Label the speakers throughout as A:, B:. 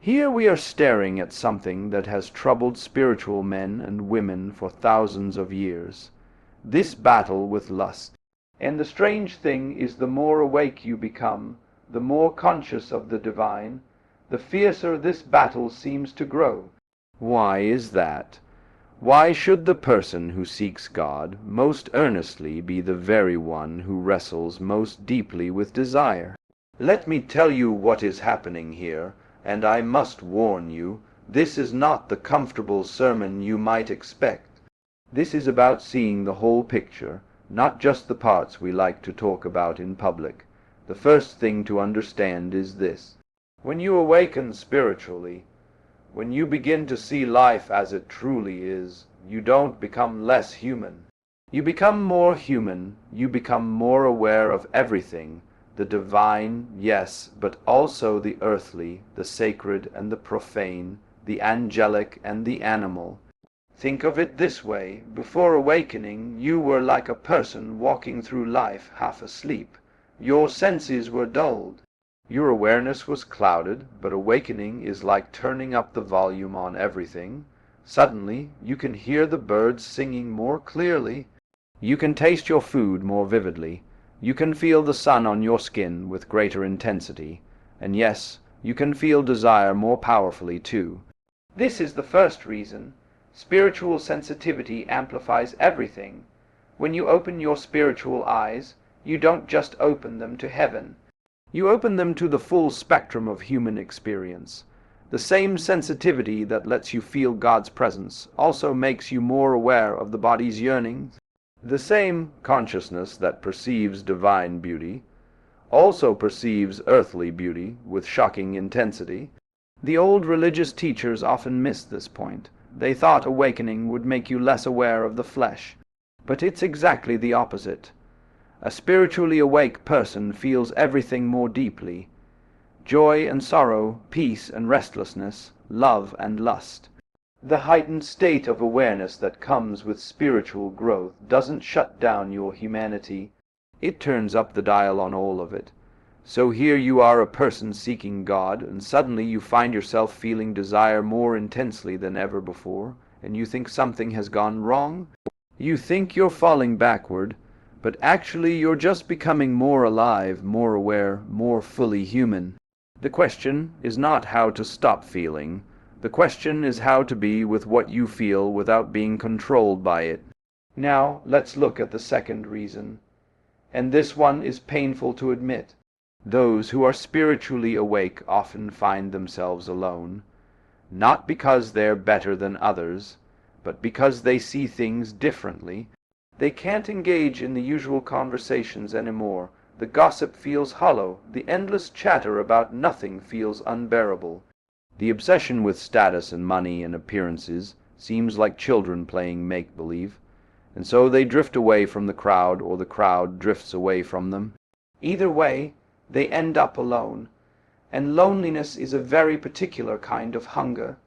A: Here we are staring at something that has troubled spiritual men and women for thousands of years, this battle with lust. And the strange thing is, the more awake you become, the more conscious of the divine, the fiercer this battle seems to grow. Why is that? Why should the person who seeks God most earnestly be the very one who wrestles most deeply with desire? Let me tell you what is happening here, and I must warn you, this is not the comfortable sermon you might expect. This is about seeing the whole picture, not just the parts we like to talk about in public. The first thing to understand is this. When you awaken spiritually, when you begin to see life as it truly is, you don't become less human. You become more human, you become more aware of everything, the divine, yes, but also the earthly, the sacred and the profane, the angelic and the animal. Think of it this way. Before awakening, you were like a person walking through life half asleep. Your senses were dulled. Your awareness was clouded, but awakening is like turning up the volume on everything. Suddenly, you can hear the birds singing more clearly. You can taste your food more vividly. You can feel the sun on your skin with greater intensity. And yes, you can feel desire more powerfully too. This is the first reason. Spiritual sensitivity amplifies everything. When you open your spiritual eyes, you don't just open them to heaven. You open them to the full spectrum of human experience. The same sensitivity that lets you feel God's presence also makes you more aware of the body's yearnings. The same consciousness that perceives divine beauty also perceives earthly beauty with shocking intensity. The old religious teachers often missed this point. They thought awakening would make you less aware of the flesh. But it's exactly the opposite. A spiritually awake person feels everything more deeply. Joy and sorrow, peace and restlessness, love and lust. The heightened state of awareness that comes with spiritual growth doesn't shut down your humanity. It turns up the dial on all of it. So here you are, a person seeking God, and suddenly you find yourself feeling desire more intensely than ever before, and you think something has gone wrong. You think you're falling backward, but actually you're just becoming more alive, more aware, more fully human. The question is not how to stop feeling. The question is how to be with what you feel without being controlled by it. Now let's look at the second reason. And this one is painful to admit. Those who are spiritually awake often find themselves alone, not because they're better than others, but because they see things differently. They can't engage in the usual conversations anymore. The gossip feels hollow. The endless chatter about nothing feels unbearable. The obsession with status and money and appearances seems like children playing make-believe, and so they drift away from the crowd, or the crowd drifts away from them. Either way, they end up alone, and loneliness is a very particular kind of hunger.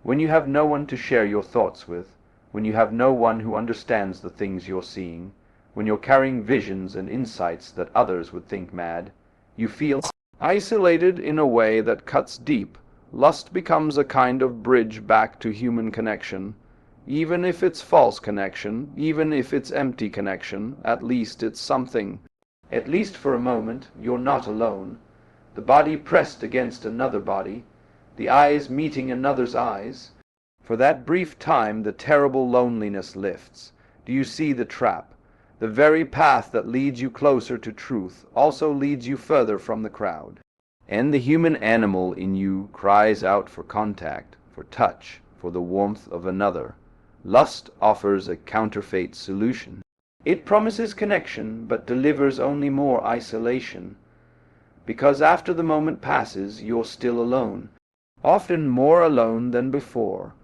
A: When you have no one to share your thoughts with, when you have no one who understands the things you're seeing, when you're carrying visions and insights that others would think mad, you feel isolated in a way that cuts deep. Lust becomes a kind of bridge back to human connection. Even if it's false connection, even if it's empty connection, at least it's something. At least for a moment, you're not alone. The body pressed against another body, the eyes meeting another's eyes. For that brief time, the terrible loneliness lifts. Do you see the trap? The very path that leads you closer to truth also leads you further from the crowd. And the human animal in you cries out for contact, for touch, for the warmth of another. Lust offers a counterfeit solution. It promises connection, but delivers only more isolation. Because after the moment passes, you're still alone, often more alone than before.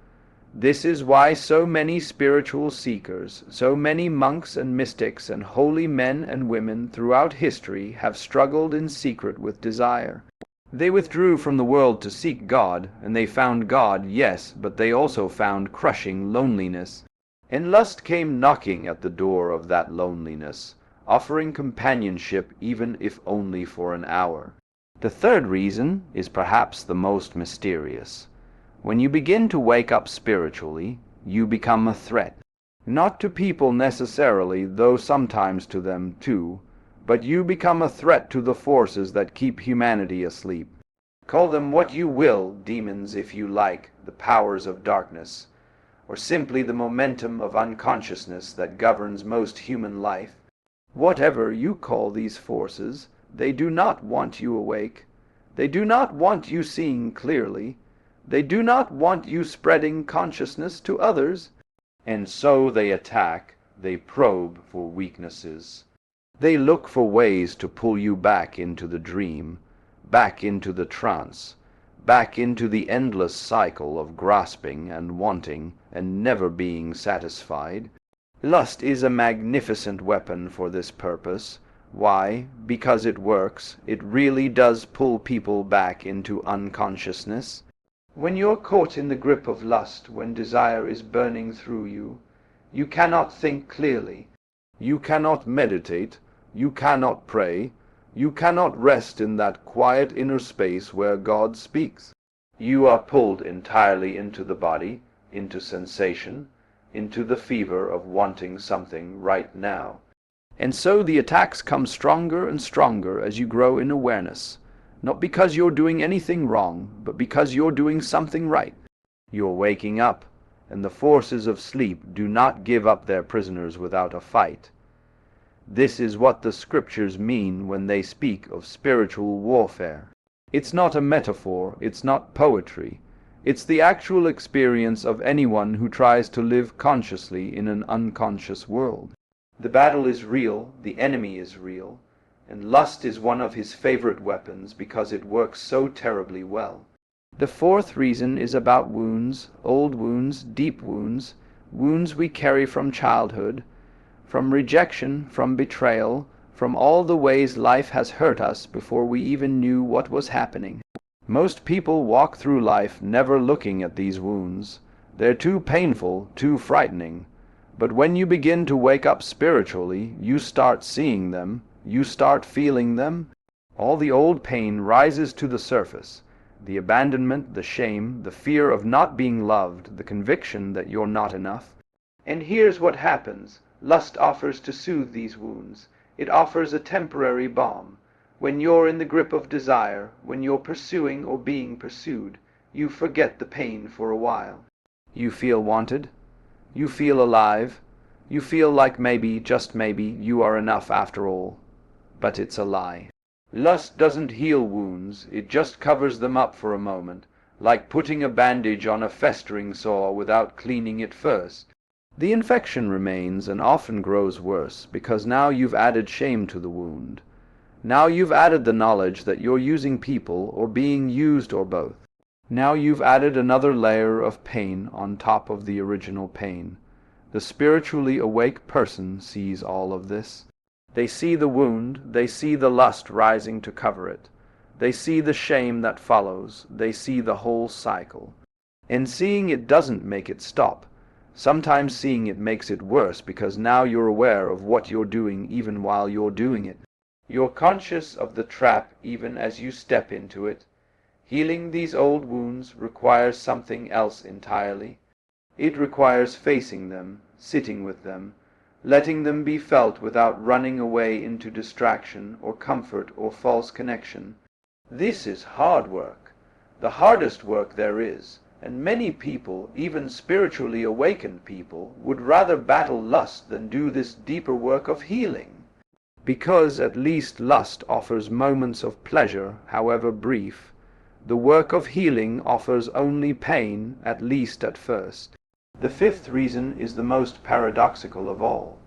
A: This is why so many spiritual seekers, so many monks and mystics and holy men and women throughout history have struggled in secret with desire. They withdrew from the world to seek God, and they found God, yes, but they also found crushing loneliness. And lust came knocking at the door of that loneliness, offering companionship even if only for an hour. The third reason is perhaps the most mysterious. When you begin to wake up spiritually, you become a threat. Not to people necessarily, though sometimes to them too, but you become a threat to the forces that keep humanity asleep. Call them what you will, demons if you like, the powers of darkness, or simply the momentum of unconsciousness that governs most human life. Whatever you call these forces, they do not want you awake. They do not want you seeing clearly. They do not want you spreading consciousness to others. And so they attack, they probe for weaknesses. They look for ways to pull you back into the dream, back into the trance, back into the endless cycle of grasping and wanting and never being satisfied. Lust is a magnificent weapon for this purpose. Why? Because it works. It really does pull people back into unconsciousness. When you're caught in the grip of lust, when desire is burning through you, you cannot think clearly. You cannot meditate. You cannot pray. You cannot rest in that quiet inner space where God speaks. You are pulled entirely into the body, into sensation, into the fever of wanting something right now. And so the attacks come stronger and stronger as you grow in awareness, not because you're doing anything wrong, but because you're doing something right. You're waking up, and the forces of sleep do not give up their prisoners without a fight. This is what the scriptures mean when they speak of spiritual warfare. It's not a metaphor, it's not poetry. It's the actual experience of anyone who tries to live consciously in an unconscious world. The battle is real, the enemy is real, and lust is one of his favorite weapons because it works so terribly well. The fourth reason is about wounds, old wounds, deep wounds, wounds we carry from childhood, from rejection, from betrayal, from all the ways life has hurt us before we even knew what was happening. Most people walk through life never looking at these wounds. They're too painful, too frightening. But when you begin to wake up spiritually, you start seeing them, you start feeling them. All the old pain rises to the surface. The abandonment, the shame, the fear of not being loved, the conviction that you're not enough. And here's what happens. Lust offers to soothe these wounds. It offers a temporary balm. When you're in the grip of desire, when you're pursuing or being pursued, you forget the pain for a while. You feel wanted. You feel alive. You feel like maybe, just maybe, you are enough after all. But it's a lie. Lust doesn't heal wounds. It just covers them up for a moment, like putting a bandage on a festering sore without cleaning it first. The infection remains and often grows worse because now you've added shame to the wound. Now you've added the knowledge that you're using people or being used or both. Now you've added another layer of pain on top of the original pain. The spiritually awake person sees all of this. They see the wound, they see the lust rising to cover it. They see the shame that follows, they see the whole cycle. And seeing it doesn't make it stop. Sometimes seeing it makes it worse because now you're aware of what you're doing even while you're doing it. You're conscious of the trap even as you step into it. Healing these old wounds requires something else entirely. It requires facing them, sitting with them, letting them be felt without running away into distraction or comfort or false connection. This is hard work, the hardest work there is, and many people, even spiritually awakened people, would rather battle lust than do this deeper work of healing. Because at least lust offers moments of pleasure, however brief. The work of healing offers only pain, at least at first. The fifth reason is the most paradoxical of all.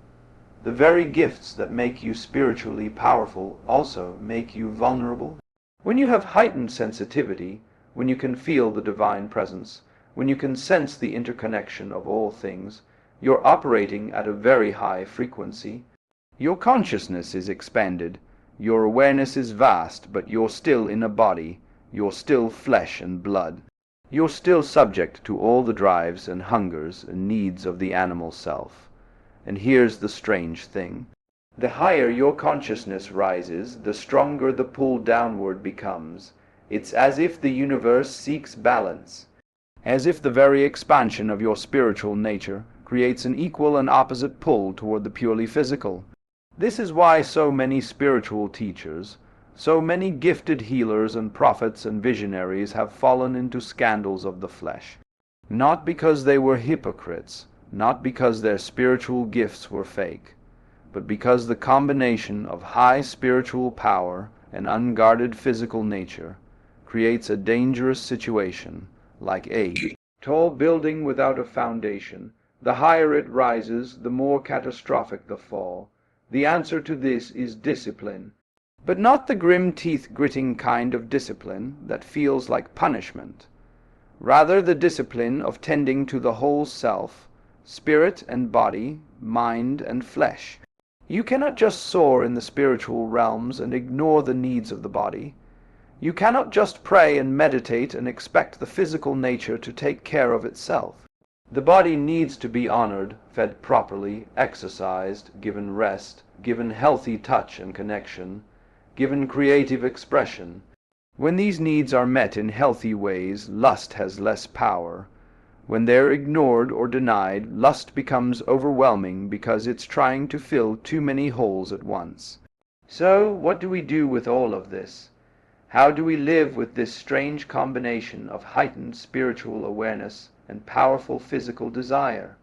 A: The very gifts that make you spiritually powerful also make you vulnerable. When you have heightened sensitivity, when you can feel the divine presence, when you can sense the interconnection of all things, you're operating at a very high frequency. Your consciousness is expanded, your awareness is vast, but you're still in a body, you're still flesh and blood. You're still subject to all the drives and hungers and needs of the animal self. And here's the strange thing. The higher your consciousness rises, the stronger the pull downward becomes. It's as if the universe seeks balance, as if the very expansion of your spiritual nature creates an equal and opposite pull toward the purely physical. This is why so many spiritual teachers, so many gifted healers and prophets and visionaries have fallen into scandals of the flesh. Not because they were hypocrites, not because their spiritual gifts were fake, but because the combination of high spiritual power and unguarded physical nature creates a dangerous situation, like a tall building without a foundation. The higher it rises, the more catastrophic the fall. The answer to this is discipline, but not the grim teeth-gritting kind of discipline that feels like punishment. Rather the discipline of tending to the whole self, spirit and body, mind and flesh. You cannot just soar in the spiritual realms and ignore the needs of the body. You cannot just pray and meditate and expect the physical nature to take care of itself. The body needs to be honored, fed properly, exercised, given rest, given healthy touch and connection, given creative expression. When these needs are met in healthy ways, lust has less power. When they're ignored or denied, lust becomes overwhelming because it's trying to fill too many holes at once. So, what do we do with all of this? How do we live with this strange combination of heightened spiritual awareness and powerful physical desire?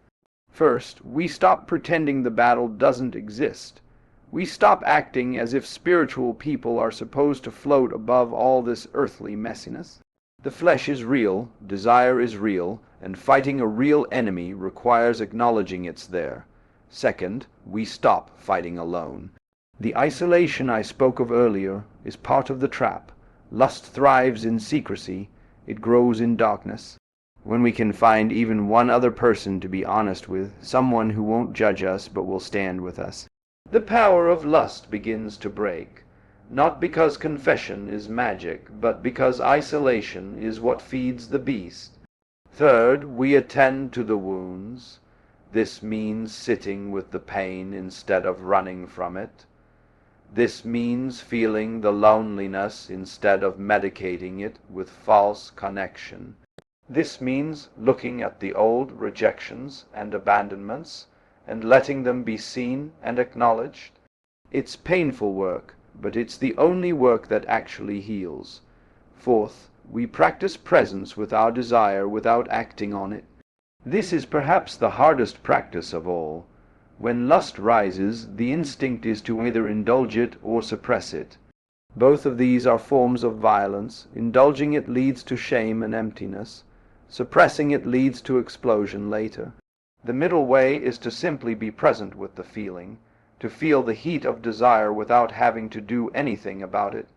A: First, we stop pretending the battle doesn't exist. We stop acting as if spiritual people are supposed to float above all this earthly messiness. The flesh is real, desire is real, and fighting a real enemy requires acknowledging it's there. Second, we stop fighting alone. The isolation I spoke of earlier is part of the trap. Lust thrives in secrecy, it grows in darkness. When we can find even one other person to be honest with, someone who won't judge us but will stand with us, the power of lust begins to break. Not because confession is magic, but because isolation is what feeds the beast. Third, we attend to the wounds. This means sitting with the pain instead of running from it. This means feeling the loneliness instead of medicating it with false connection. This means looking at the old rejections and abandonments and letting them be seen and acknowledged. It's painful work, but it's the only work that actually heals. Fourth, we practice presence with our desire without acting on it. This is perhaps the hardest practice of all. When lust rises, the instinct is to either indulge it or suppress it. Both of these are forms of violence. Indulging it leads to shame and emptiness. Suppressing it leads to explosion later. The middle way is to simply be present with the feeling, to feel the heat of desire without having to do anything about it,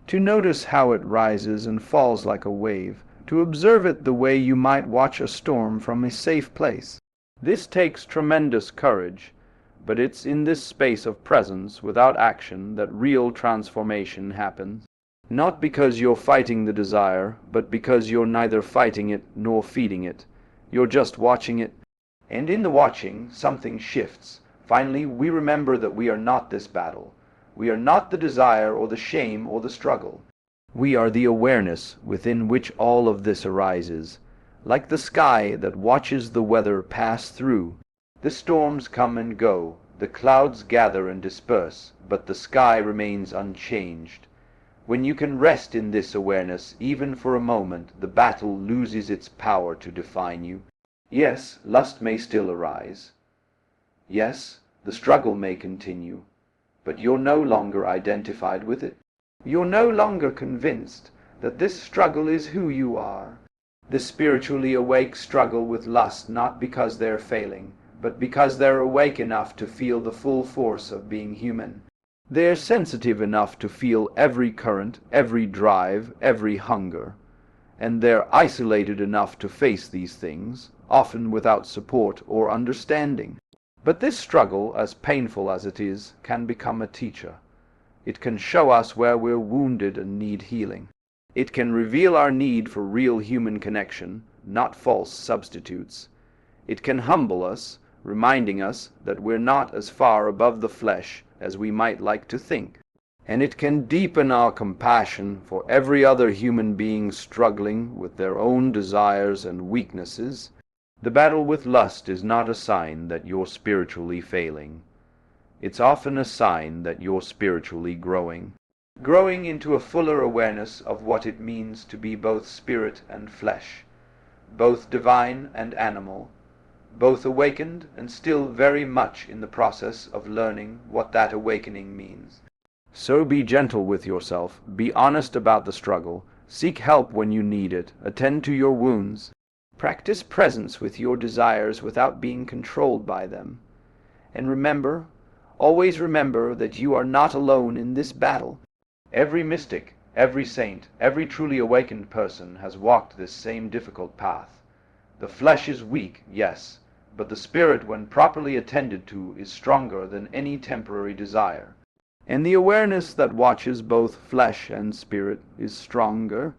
A: to notice how it rises and falls like a wave, to observe it the way you might watch a storm from a safe place. This takes tremendous courage, but it's in this space of presence without action that real transformation happens. Not because you're fighting the desire, but because you're neither fighting it nor feeding it. You're just watching it. And in the watching, something shifts. Finally, we remember that we are not this battle. We are not the desire or the shame or the struggle. We are the awareness within which all of this arises. Like the sky that watches the weather pass through. The storms come and go, the clouds gather and disperse, but the sky remains unchanged. When you can rest in this awareness, even for a moment, the battle loses its power to define you. Yes, lust may still arise. Yes, the struggle may continue, but you're no longer identified with it. You're no longer convinced that this struggle is who you are. The spiritually awake struggle with lust not because they're failing, but because they're awake enough to feel the full force of being human. They're sensitive enough to feel every current, every drive, every hunger. And they're isolated enough to face these things, often without support or understanding. But this struggle, as painful as it is, can become a teacher. It can show us where we're wounded and need healing. It can reveal our need for real human connection, not false substitutes. It can humble us, reminding us that we're not as far above the flesh as we might like to think, and it can deepen our compassion for every other human being struggling with their own desires and weaknesses. The battle with lust is not a sign that you're spiritually failing. It's often a sign that you're spiritually growing into a fuller awareness of what it means to be both spirit and flesh, both divine and animal, both awakened and still very much in the process of learning what that awakening means. So be gentle with yourself, be honest about the struggle, seek help when you need it, attend to your wounds, practice presence with your desires without being controlled by them. And remember, always remember that you are not alone in this battle. Every mystic, every saint, every truly awakened person has walked this same difficult path. The flesh is weak, yes, but the spirit, when properly attended to, is stronger than any temporary desire. And the awareness that watches both flesh and spirit is stronger,